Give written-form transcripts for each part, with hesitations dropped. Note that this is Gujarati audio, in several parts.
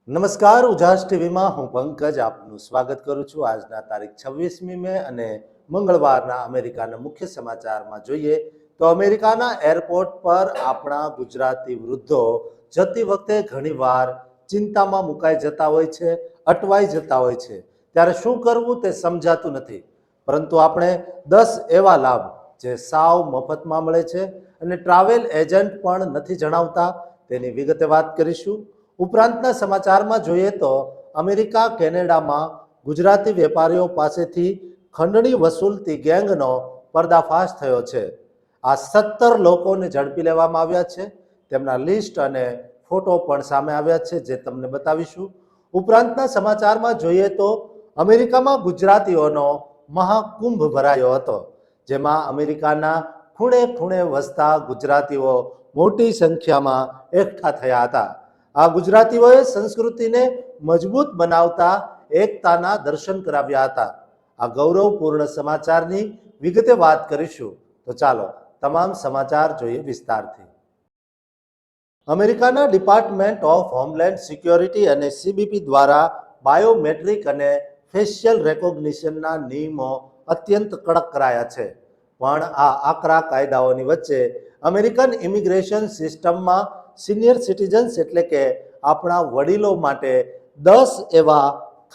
નમસ્કાર, ઉજાસ ટીવીમાં હું પંકજ આપનું સ્વાગત કરું છું। આજના તારીખ 26મી મે અને મંગળવારના અમેરિકાના મુખ્ય સમાચારમાં જોઈએ તો અમેરિકાના એરપોર્ટ પર આપણા ગુજરાતી વૃદ્ધો જતી વખતે ઘણીવાર ચિંતામાં મુકાઈ જતા હોય છે, અટવાઈ જતા હોય છે। ત્યારે શું કરવું તે સમજાતું નથી, પરંતુ આપણે 10 એવા લાભ જે સાવ મફતમાં મળે છે અને ટ્રાવેલ એજન્ટ પણ નથી જણાવતા તેની વિગતે વાત કરીશું। ઉપરાંતના સમાચારમાં જોઈએ તો અમેરિકા કેનેડામાં ગુજરાતી વેપારીઓ પાસેથી ખંડણી વસૂલતી ગેંગનો પર્દાફાશ થયો છે। આ 17 લોકોને ઝડપી લેવામાં આવ્યા છે। તેમના લિસ્ટ અને ફોટો પણ સામે આવ્યા છે, જે તમને બતાવીશું। ઉપરાંતના સમાચારમાં જોઈએ તો અમેરિકામાં ગુજરાતીઓનો મહાકુંભ ભરાયો હતો, જેમાં અમેરિકાના ખૂણે ખૂણે વસતા ગુજરાતીઓ મોટી સંખ્યામાં એકઠા થયા હતા। આ ગુજરાતીઓએ સંસ્કૃતિને મજબૂત બનાવતા એકતાના દર્શન કરાવ્યા હતા। આ ગૌરવપૂર્ણ સમાચારની વિગતે વાત કરીશું, તો ચાલો તમામ સમાચાર જોઈએ વિસ્તારથી। અમેરિકાના ડિપાર્ટમેન્ટ ઓફ હોમલેન્ડ સિક્યોરિટી અને સીબીપી દ્વારા બાયોમેટ્રિક અને ફેશિયલ રેકોગ્નિશનના નિયમો અત્યંત કડક કરાયા છે, પણ આ આકરા કાયદાઓની વચ્ચે અમેરિકન ઇમિગ્રેશન સિસ્ટમમાં સિનિયર સિટીઝન્સ એટલે કે આપણા વડીલો માટે 10 એવા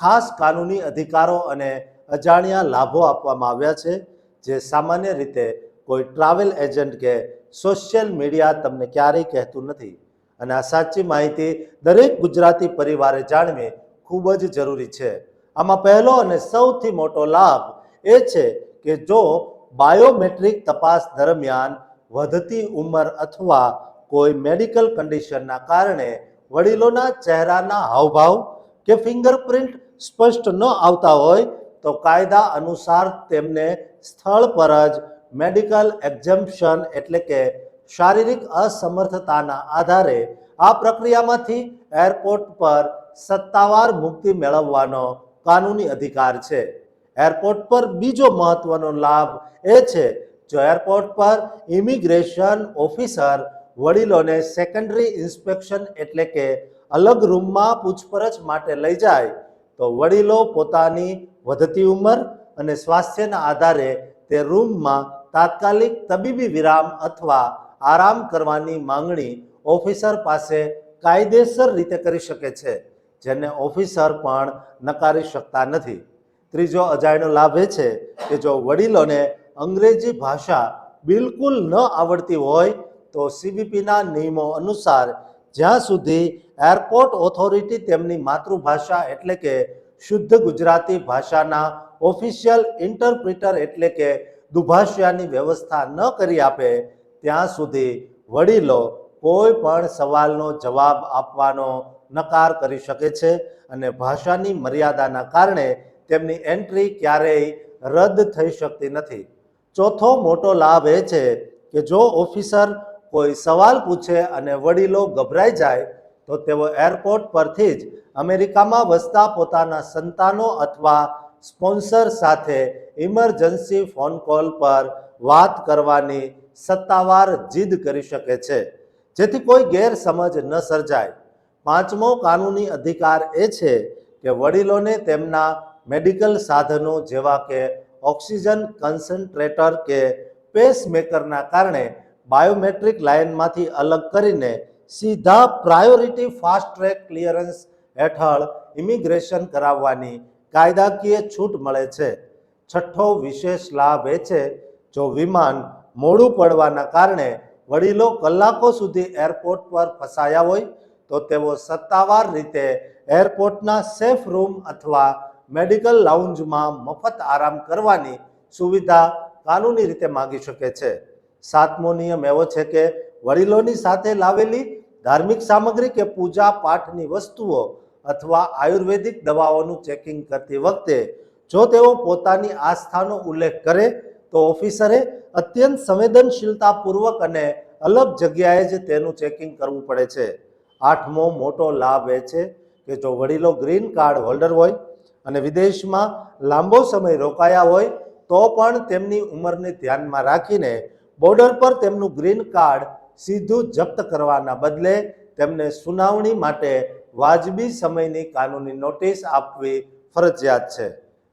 ખાસ કાનૂની અધિકારો અને અજાણ્યા લાભો આપવામાં આવ્યા છે, જે સામાન્ય રીતે કોઈ ટ્રાવેલ એજન્ટ કે સોશિયલ મીડિયા તમને ક્યારેય કહેતું નથી। અને આ સાચી માહિતી દરેક ગુજરાતી પરિવારે જાણવી ખૂબ જ જરૂરી છે। આમાં પહેલો અને સૌથી મોટો લાભ એ છે કે જો બાયોમેટ્રિક તપાસ દરમિયાન વધતી ઉંમર અથવા કોઈ મેડિકલ કન્ડિશનના કારણે વડીલોના ચહેરાના હાવભાવ કે ફિંગરપ્રિન્ટ સ્પષ્ટ ન આવતા હોય તો કાયદા અનુસાર તેમને સ્થળ પર જ મેડિકલ એક્ઝમ્પશન એટલે કે શારીરિક અસમર્થતાના આધારે આ પ્રક્રિયામાંથી એરપોર્ટ પર સત્તાવાર મુક્તિ મેળવવાનો કાનૂની અધિકાર છે। એરપોર્ટ પર બીજો મહત્વનો લાભ એ છે જો એરપોર્ટ પર ઇમિગ્રેશન ઓફિસર વડીલોને સેકન્ડરી ઇન્સ્પેક્શન એટલે કે અલગ રૂમમાં પૂછપરછ માટે લઈ જાય તો વડીલો પોતાની વધતી ઉંમર અને સ્વાસ્થ્યના આધારે તે રૂમમાં તાત્કાલિક તબીબી વિરામ અથવા આરામ કરવાની માંગણી ઓફિસર પાસે કાયદેસર રીતે કરી શકે છે, જેને ઓફિસર પણ નકારી શકતા નથી। ત્રીજો અજાણ્યો લાભ એ છે કે જો વડીલોને અંગ્રેજી ભાષા બિલકુલ ન આવડતી હોય તો સીબીપીના નિયમો અનુસાર જ્યાં સુધી એરપોર્ટ ઓથોરિટી તેમની માતૃભાષા એટલે કે શુદ્ધ ગુજરાતી ભાષાના ઓફિશિયલ ઇન્ટરપ્રિટર એટલે કે દુભાષિયાની વ્યવસ્થા ન કરી આપે ત્યાં સુધી વડીલો કોઈ પણ સવાલનો જવાબ આપવાનો નકાર કરી શકે છે અને ભાષાની મર્યાદાના કારણે તેમની એન્ટ્રી ક્યારેય રદ થઈ શકતી નથી। ચોથો મોટો લાભ એ છે કે જો ઓફિસર કોઈ સવાલ પૂછે અને વડીલો ગભરાઈ જાય તો તેઓ એરપોર્ટ પરથી જ અમેરિકામાં વસતા પોતાના સંતાનો અથવા સ્પોન્સર સાથે ઇમરજન્સી ફોન કોલ પર વાત કરવાની સત્તાવાર જીદ કરી શકે છે, જેથી કોઈ ગેરસમજ ન સર્જાય। પાંચમો કાનૂની અધિકાર એ છે કે વડીલોને તેમના મેડિકલ સાધનો જેવા કે ઓક્સિજન કન્સન્ટ્રેટર કે પેસમેકરના કારણે બાયોમેટ્રિક લાઇનમાંથી અલગ કરીને સીધા પ્રાયોરિટી ફાસ્ટ ટ્રેક ક્લિયરન્સ હેઠળ ઇમિગ્રેશન કરાવવાની કાયદાકીય છૂટ મળે છે। છઠ્ઠો વિશેષ લાભ એ છે જો વિમાન મોડું પડવાના કારણે વડીલો કલાકો સુધી એરપોર્ટ પર ફસાયા હોય તો તેઓ સત્તાવાર રીતે એરપોર્ટના સેફ રૂમ અથવા મેડિકલ લાઉન્જમાં મફત આરામ કરવાની સુવિધા કાનૂની રીતે માગી શકે છે। સાતમો નિયમ એવો છે કે વડીલોની સાથે લાવેલી ધાર્મિક સામગ્રી કે પૂજા પાઠની વસ્તુઓ અથવા આયુર્વેદિક દવાઓનું ચેકિંગ કરતી વખતે જો તેઓ પોતાની આસ્થાનો ઉલ્લેખ કરે તો ઓફિસરે અત્યંત સંવેદનશીલતાપૂર્વક અને અલગ જગ્યાએ જ તેનું ચેકિંગ કરવું પડે છે। આઠમો મોટો લાભ એ છે કે જો વડીલો ગ્રીન કાર્ડ હોલ્ડર હોય અને વિદેશમાં લાંબો સમય રોકાયા હોય તો પણ તેમની ઉંમરને ધ્યાનમાં રાખીને બોર્ડર પર તેમનું ગ્રીન કાર્ડ સીધું જપ્ત કરવાના બદલે તેમને સુનાવણી માટે વાજબી સમયની કાનૂની નોટિસ આપવી ફરજિયાત છે.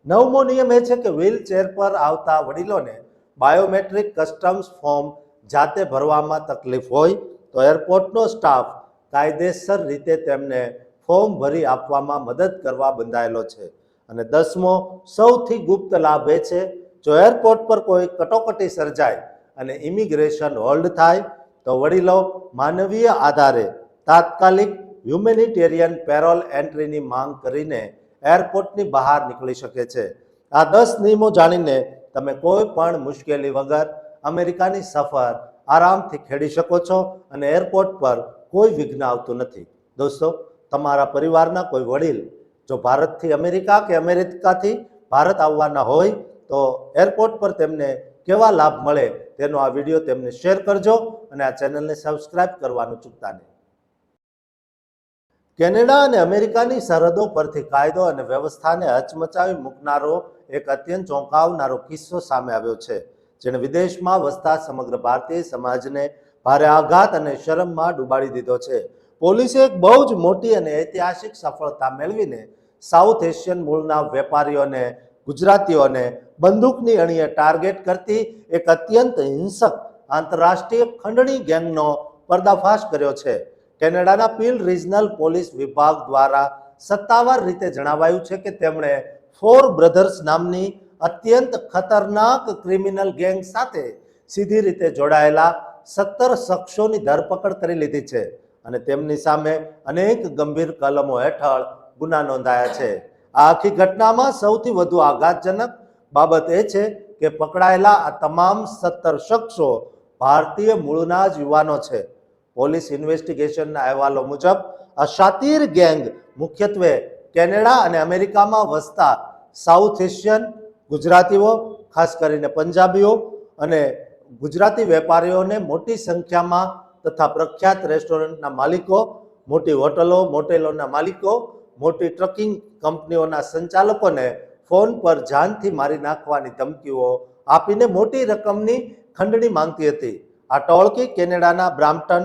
9મો નિયમ એ છે કે વ્હીલચેર પર આવતા વડીલોને બાયોમેટ્રિક કસ્ટમ્સ ફોર્મ જાતે ભરવામાં તકલીફ હોય તો એરપોર્ટનો સ્ટાફ કાયદેસર રીતે તેમને ફોર્મ ભરી આપવામાં મદદ કરવા બંધાયેલો છે. અને 10મો સૌથી ગુપ્ત લાભ એ છે, જો એરપોર્ટ પર કોઈ કટોકટી સર્જાય અને ઇમિગ્રેશન હોલ્ડ થાય તો વડીલો માનવીય આધારે તાત્કાલિક હ્યુમેનિટેરિયન પેરોલ એન્ટ્રીની માંગ કરીને એરપોર્ટની બહાર નીકળી શકે છે. આ 10 નિયમો જાણીને તમે કોઈ પણ મુશ્કેલી વગર અમેરિકાની સફર આરામથી ખેડી શકો છો અને એરપોર્ટ પર કોઈ વિઘ્ન આવતું નથી. દોસ્તો, તમારા પરિવારના કોઈ વડીલ જો ભારતથી અમેરિકા કે અમેરિકાથી ભારત આવવાના હોય તો એરપોર્ટ પર તેમને કેવા લાભ મળે તેનો આ વિડીયો તેમને શેર કરજો અને આ ચેનલને સબસ્ક્રાઇબ કરવાનું ચૂકતા નહીં. કેનેડા અને અમેરિકાની સરહદો પરથી કાયદો અને વ્યવસ્થાને હચમચાવી મૂકનારો એક અત્યંત ચોંકાવનારો કિસ્સો સામે આવ્યો છે, જેણે વિદેશમાં વસતા સમગ્ર ભારતીય સમાજને ભારે આઘાત અને શરમમાં ડૂબાડી દીધો છે. પોલીસે એક બહુ જ મોટી અને ઐતિહાસિક સફળતા મેળવીને સાઉથ એશિયન મૂળના વેપારીઓને ગુજરાતીઓને બંદૂકની અણીએ ટાર્ગેટ કરતી એક અત્યંત હિંસક આંતરરાષ્ટ્રીય ખંડણી ગેંગનો પર્દાફાશ કર્યો છે. કેનેડાના પીલ રિજનલ પોલીસ વિભાગ દ્વારા સત્તાવાર રીતે જણાવાયું છે કે તેમણે ફોર બ્રધર્સ નામની અત્યંત ખતરનાક ક્રિમિનલ ગેંગ સાથે સીધી રીતે જોડાયેલા 17 શખ્સોની ધરપકડ કરી લીધી છે અને તેમની સામે અનેક ગંભીર કલમો હેઠળ ગુના નોંધાયા છે. આ આખી ઘટનામાં સૌથી વધુ આઘાતજનક બાબત એ છે કે પકડાયેલા આ તમામ 17 શખ્સો ભારતીય મૂળના જ યુવાનો છે. પોલીસ ઇન્વેસ્ટિગેશનના અહેવાલો મુજબ આ શાતીર ગેંગ મુખ્યત્વે કેનેડા અને અમેરિકામાં વસતા સાઉથ એશિયન ગુજરાતીઓ, ખાસ કરીને પંજાબીઓ અને ગુજરાતી વેપારીઓને મોટી સંખ્યામાં તથા પ્રખ્યાત રેસ્ટોરન્ટના માલિકો, મોટી હોટલો મોટેલોના માલિકો, મોટી ટ્રકિંગ કંપનીઓના સંચાલકોને ફોન પર જાનથી મારી નાખવાની ધમકીઓ આપીને મોટી રકમની ખંડણી માંગતી હતી. આ ટોળકી કેનેડાના બ્રામ્પટન,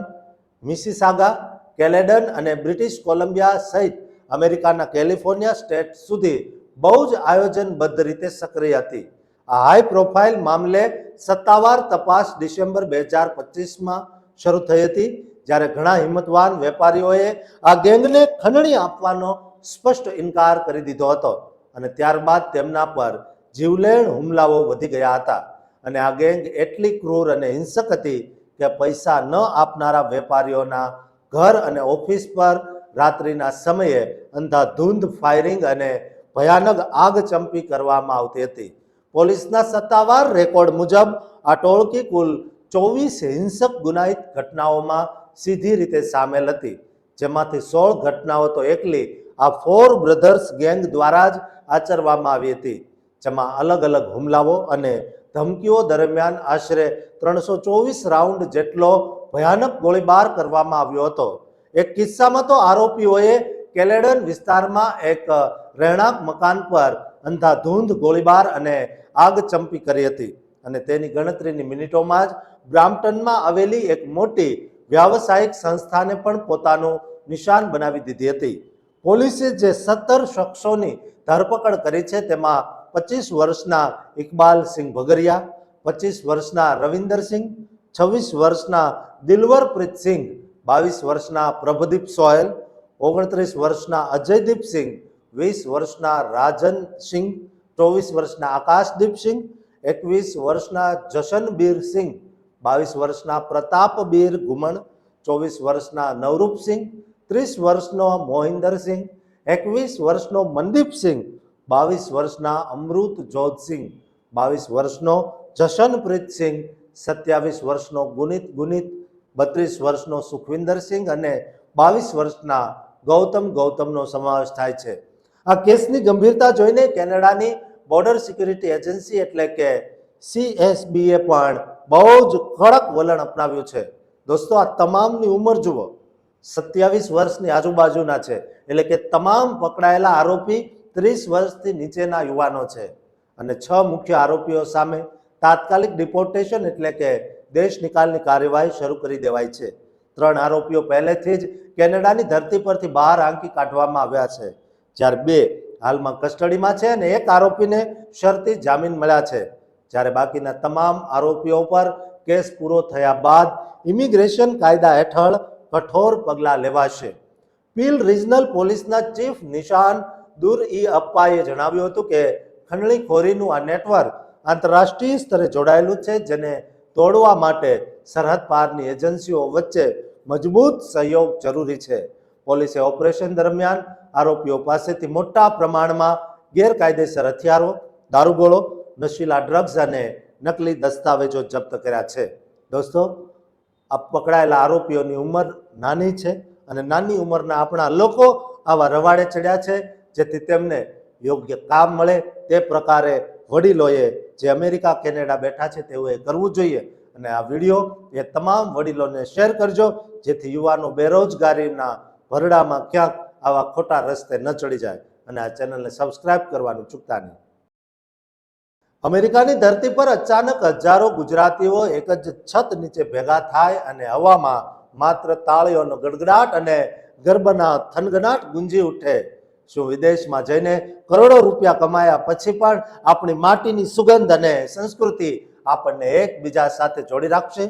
મિસિસાગા, કેલેડન અને બ્રિટિશ કોલંબિયા સહિત અમેરિકાના કેલિફોર્નિયા સ્ટેટ સુધી બહુ જ આયોજનબદ્ધ રીતે સક્રિય હતી. આ હાઈ પ્રોફાઇલ મામલે સત્તાવાર તપાસ ડિસેમ્બર 2025માં શરૂ થઈ હતી, જ્યારે ઘણા હિંમતવાન વેપારીઓએ આ ગેંગને ખંડણી આપવાનો સ્પષ્ટ ઇનકાર કરી દીધો હતો અને ત્યારબાદ તેમના પર જીવલેણ હુમલાઓ વધી ગયા હતા. અને આ ગેંગ એટલી ક્રૂર અને હિંસક હતી કે પૈસા ન આપનારા વેપારીઓના ઘર અને ઓફિસ પર રાત્રિના સમયે અંધાધૂંધ ફાયરિંગ અને ભયાનક આગચંપી કરવામાં આવતી હતી. પોલીસના સત્તાવાર રેકોર્ડ મુજબ આ ટોળકી કુલ 24 હિંસક ગુનાહિત ઘટનાઓમાં સીધી રીતે સામેલ હતી, જેમાંથી 16 ઘટનાઓ તો એકલી આ ફોર બ્રધર્સ ગેંગ દ્વારા જ આચરવામાં આવી હતી, જેમાં અલગ અલગ હુમલાઓ અને ધમકીઓ દરમિયાન આશરે 324 રાઉન્ડ જેટલો ભયાનક ગોળીબાર કરવામાં આવ્યો હતો. એક કિસ્સામાં તો આરોપીઓએ કેલેડન વિસ્તારમાં એક રહેણાંક મકાન પર અંધાધૂંધ ગોળીબાર અને આગચંપી કરી હતી અને તેની ગણતરીની મિનિટોમાં જ બ્રામ્પટનમાં આવેલી એક મોટી વ્યાવસાયિક સંસ્થાને પણ પોતાનું નિશાન બનાવી દીધી હતી. પોલીસે જે 17 શખ્સોની ધરપકડ કરી છે તેમાં 25 વર્ષના ઇકબાલસિંહ ભગરિયા, 25 વર્ષના રવિન્દરસિંહ, 26 વર્ષના દિલવરપ્રીતસિંહ, 22 વર્ષના પ્રભદીપ સોહેલ, 29 વર્ષના અજયદીપસિંહ, 20 વર્ષના રાજનસિંહ, 24 વર્ષના આકાશદીપસિંહ, 21 વર્ષના જશનબીરસિંહ, 22 વર્ષના પ્રતાપબીર ગુમણ, 24 વર્ષના નવરૂપસિંહ, 30 વર્ષનો મોહિન્દરસિંહ, 21 વર્ષનો મનદીપસિંહ, 22 વર્ષના અમૃત જોધસિંહ, 22 વર્ષનો જશનપ્રીતસિંહ, 27 વર્ષનો ગુનિત, 32 વર્ષનો સુખવિંદરસિંહ અને 22 વર્ષના ગૌતમનો સમાવેશ થાય છે. આ કેસની ગંભીરતા જોઈને કેનેડાની બોર્ડર સિક્યુરિટી એજન્સી એટલે કે CSBએ પણ બહુ જ કડક વલણ અપનાવ્યું છે. દોસ્તો, આ તમામની ઉંમર જુઓ, 27 વર્ષની આજુબાજુના છે, એટલે કે તમામ પકડાયેલા આરોપી 30 વર્ષથી નીચેના યુવાનો છે અને 6 મુખ્ય આરોપીઓ સામે તાત્કાલિક ડિપોર્ટેશન એટલે કે દેશ નિકાલની કાર્યવાહી શરૂ કરી દેવાઈ છે, 3 આરોપીઓ પહેલેથી જ કેનેડાની ધરતી પરથી બહાર આંકી કાઢવામાં આવ્યા છે, જ્યારે 2 હાલમાં કસ્ટડીમાં છે અને 1 આરોપીને શરતી જામીન મળ્યા છે, જ્યારે બાકીના તમામ આરોપીઓ પર કેસ પૂરો થયા બાદ ઇમિગ્રેશન કાયદા હેઠળ કઠોર પગલાં લેવાશે. પીલ રિજનલ પોલીસના ચીફ નિશાન દુર-ઈ-અપ્પાએ જણાવ્યું હતું કે ખંડણીખોરીનું આ નેટવર્ક આંતરરાષ્ટ્રીય સ્તરે જોડાયેલું છે, જેને તોડવા માટે સરહદ પારની એજન્સીઓ વચ્ચે મજબૂત સહયોગ જરૂરી છે. પોલીસે ઓપરેશન દરમિયાન આરોપીઓ પાસેથી મોટા પ્રમાણમાં ગેરકાયદેસર હથિયારો, દારૂગોળો, નશીલા ડ્રગ્સ અને નકલી દસ્તાવેજો જપ્ત કર્યા છે. દોસ્તો, આ પકડાયેલા આરોપીઓની ઉંમર નાની છે અને નાની ઉંમરના આપણા લોકો આવા રવાડે ચડ્યા છે, જેથી તેમને યોગ્ય કામ મળે તે પ્રકારે વડીલોએ જે અમેરિકા કેનેડા બેઠા છે તેઓએ કરવું જોઈએ. અને આ વિડીયો એ તમામ વડીલોને શેર કરજો, જેથી યુવાનો બેરોજગારીના ભરડામાં ક્યાંક આવા ખોટા રસ્તે ન ચડી જાય. અને આ ચેનલને સબસ્ક્રાઇબ કરવાનું ચૂકતા નહીં. અમેરિકાની ધરતી પર અચાનક હજારો ગુજરાતીઓ એક જ છત નીચે ભેગા થાય અને હવામાં માત્ર તાળીઓનો ગડગડાટ અને ગરબાના થનગનાટ ગુંજી ઉઠે. શું વિદેશમાં જઈને કરોડો રૂપિયા કમાયા પછી પણ આપણી માટીની સુગંધ અને સંસ્કૃતિ આપણને એકબીજા સાથે જોડી રાખશે?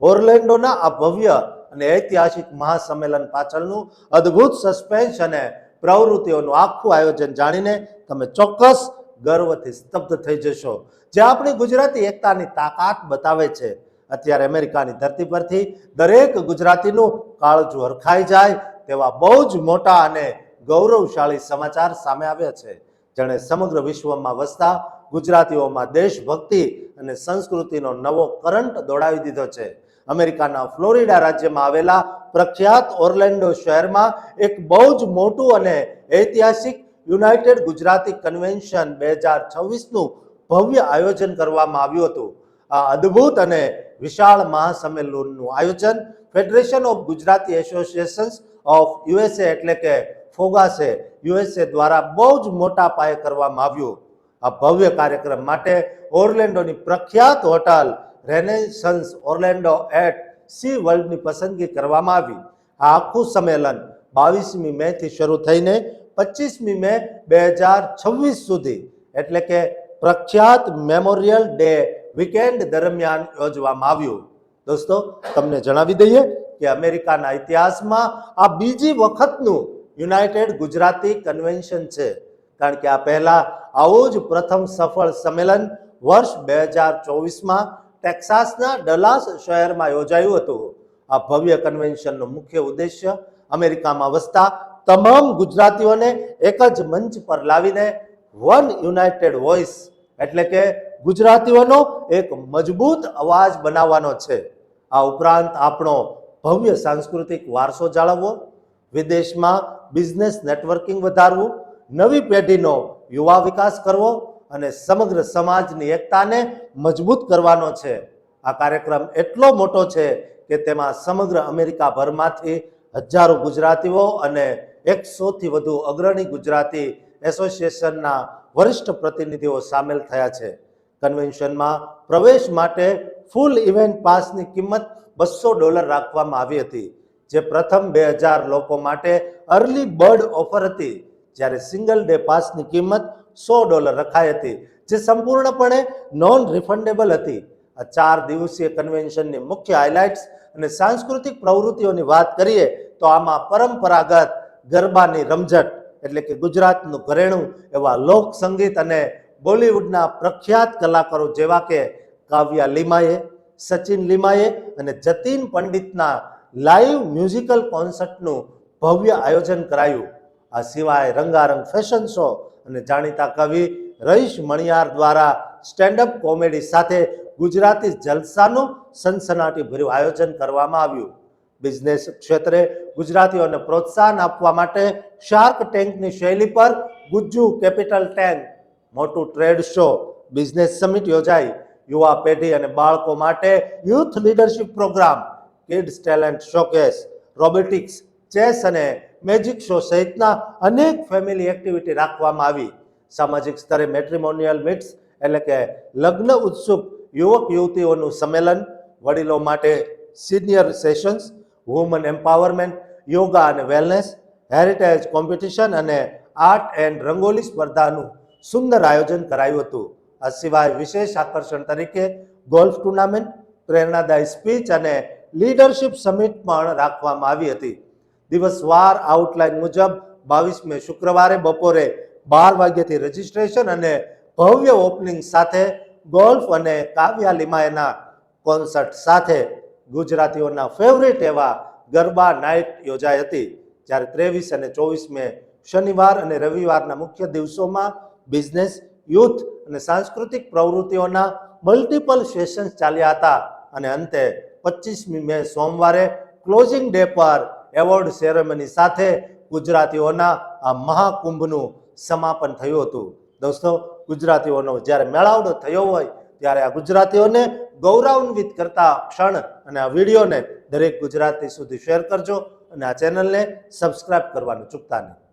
ઓર્લેન્ડોના આ ભવ્ય અને ઐતિહાસિક મહાસંમેલન પાછળનું અદ્ભુત સસ્પેન્સ અને પ્રવૃત્તિઓનું આખું આયોજન જાણીને તમે ચોક્કસ ગર્વથી સ્તબ્ધ થઈ જશો, જે આપણી ગુજરાતી એકતાની તાકાત બતાવે છે. અત્યારે અમેરિકાની ધરતી પરથી દરેક ગુજરાતીનું કાળજું હરખાઈ જાય તેવા બહુ જ મોટા અને ગૌરવશાળી સમાચાર સામે આવ્યા છે, જેણે સમગ્ર વિશ્વમાં વસતા ગુજરાતીઓમાં દેશભક્તિ અને સંસ્કૃતિનો નવો કરંટ દોડાવી દીધો છે. અમેરિકાના ફ્લોરિડા રાજ્યમાં આવેલા પ્રખ્યાત ઓર્લેન્ડો શહેરમાં એક બહુ જ મોટું અને ઐતિહાસિક યુનાઇટેડ ગુજરાતી કન્વેન્શન 2026નું ભવ્ય આયોજન કરવામાં આવ્યું હતું. આ અદ્ભુત અને વિશાળ મહાસંમેલનનું આયોજન federation of Gujarati associations of USA એટલે કે ફોગાસે યુએસએ દ્વારા બહુ જ મોટા પાયે કરવામાં આવ્યું. આ ભવ્ય કાર્યક્રમ માટે ઓર્લેન્ડોની પ્રખ્યાત હોટલ રેનેસન્સ ઓર્લેન્ડો એટ સી વર્લ્ડની પસંદગી કરવામાં આવી. આ આખું સંમેલન 22મી મે થી શરૂ થઈને 25મી મે 2026 સુધી એટલે કે પ્રખ્યાત મેમોરિયલ ડે વીકેન્ડ દરમિયાન યોજવામાં આવ્યું. દોસ્તો, તમને જણાવી દઈએ કે અમેરિકાના ઇતિહાસમાં આ બીજી વખતનું યુનાઇટેડ ગુજરાતી કન્વેન્શન છે, કારણ કે આ પહેલા આવું જ પ્રથમ સફળ સંમેલન વર્ષ 2024માં ટેક્સાસના ડલાસ શહેરમાં યોજાયું હતું. આ ભવ્ય કન્વેન્શનનો મુખ્ય ઉદ્દેશ્ય અમેરિકામાં વસતા તમામ ગુજરાતીઓને એક જ મંચ પર લાવીને વન યુનાઇટેડ વોઇસ એટલે કે ગુજરાતીઓનો એક મજબૂત અવાજ બનાવવાનો છે. આ ઉપરાંત આપણો ભવ્ય સાંસ્કૃતિક વારસો જાળવવો, વિદેશમાં બિઝનેસ નેટવર્કિંગ વધારવું, નવી પેઢીનો યુવા વિકાસ કરવો અને સમગ્ર સમાજની એકતાને મજબૂત કરવાનો છે. આ કાર્યક્રમ એટલો મોટો છે કે તેમાં સમગ્ર અમેરિકાભરમાંથી હજારો ગુજરાતીઓ અને 100થી વધુ અગ્રણી ગુજરાતી એસોસિએશનના વરિષ્ઠ પ્રતિનિધિઓ સામેલ થયા છે. કન્વેન્શનમાં પ્રવેશ માટે ફૂલ ઇવેન્ટ પાસની કિંમત $200 રાખવામાં આવી હતી, જે પ્રથમ 2000 લોકો માટે અર્લી બર્ડ ઓફર હતી, જ્યારે સિંગલ ડે પાસની કિંમત $100 રખાઈ હતી, જે સંપૂર્ણપણે નોન રિફંડેબલ હતી. આ 4 દિવસીય કન્વેન્શનની મુખ્ય હાઇલાઇટ્સ અને સાંસ્કૃતિક પ્રવૃત્તિઓની વાત કરીએ તો આમાં પરંપરાગત ગરબાની રમઝટ એટલે કે ગુજરાતનું ઘરેણું એવા લોક સંગીત અને બોલિવૂડના પ્રખ્યાત કલાકારો જેવા કે કાવ્યા લીમાએ, સચિન લીમાએ અને જતીન પંડિતના લાઈવ મ્યુઝિકલ કોન્સર્ટનું ભવ્ય આયોજન કરાયું. આ સિવાય રંગારંગ ફેશન શો અને જાણીતા કવિ રહીશ મણિયાર દ્વારા સ્ટેન્ડઅપ કોમેડી સાથે ગુજરાતી જલસાનું સનસનાટીભર્યું આયોજન કરવામાં આવ્યું. બિઝનેસ ક્ષેત્રે ગુજરાતીઓને પ્રોત્સાહન આપવા માટે શાર્ક ટેન્કની શૈલી પર ગુજ્જુ કેપિટલ ટેન્ક મોટું ટ્રેડ શો બિઝનેસ સમિટ યોજાઈ. યુવા પેઢી અને બાળકો માટે youth leadership program, kids talent showcase, robotics, chess અને મેજિક શો સહિતના અનેક ફેમિલી એક્ટિવિટી રાખવામાં આવી. સામાજિક સ્તરે મેટ્રિમોનિયલ મીટ્સ એટલે કે લગ્ન ઉત્સુક યુવક યુવતીઓનું સંમેલન, વડીલો માટે senior sessions, woman empowerment, yoga અને વેલનેસ, હેરિટેજ કોમ્પિટિશન અને આર્ટ એન્ડ રંગોલી સ્પર્ધાનું સુંદર આયોજન કરાયું હતું. આ સિવાય વિશેષ આકર્ષણ તરીકે ગોલ્ફ ટુર્નામેન્ટ, પ્રેરણાદાયી સ્પીચ અને લીડરશિપ સમિટ પણ રાખવામાં આવી હતી. દિવસવાર આઉટલાઈન મુજબ 22 મે શુક્રવારે બપોરે 12 વાગ્યાથી રજીસ્ટ્રેશન અને ભવ્ય ઓપનિંગ સાથે ગોલ્ફ અને કાવ્યા લીમાયના કોન્સર્ટ સાથે ગુજરાતીઓના ફેવરિટ એવા ગરબા નાઇટ યોજાઈ હતી. જ્યારે 23 અને 24 મે શનિવાર અને રવિવારના મુખ્ય દિવસોમાં બિઝનેસ, યુથ અને સાંસ્કૃતિક પ્રવૃત્તિઓના મલ્ટિપલ સેશન્સ ચાલ્યા હતા અને અંતે 25મી મે સોમવારે ક્લોઝિંગ ડે પર એવોર્ડ સેરેમની સાથે ગુજરાતીઓના આ મહાકુંભનું સમાપન થયું હતું. દોસ્તો, ગુજરાતીઓનો જ્યારે મેળાવડો થયો હોય ત્યારે આ ગુજરાતીઓને ગૌરવાન્વિત કરતા ક્ષણ અને આ વિડીયોને દરેક ગુજરાતી સુધી શેર કરજો અને આ ચેનલને સબસ્ક્રાઇબ કરવાનું ચૂકતા નહીં.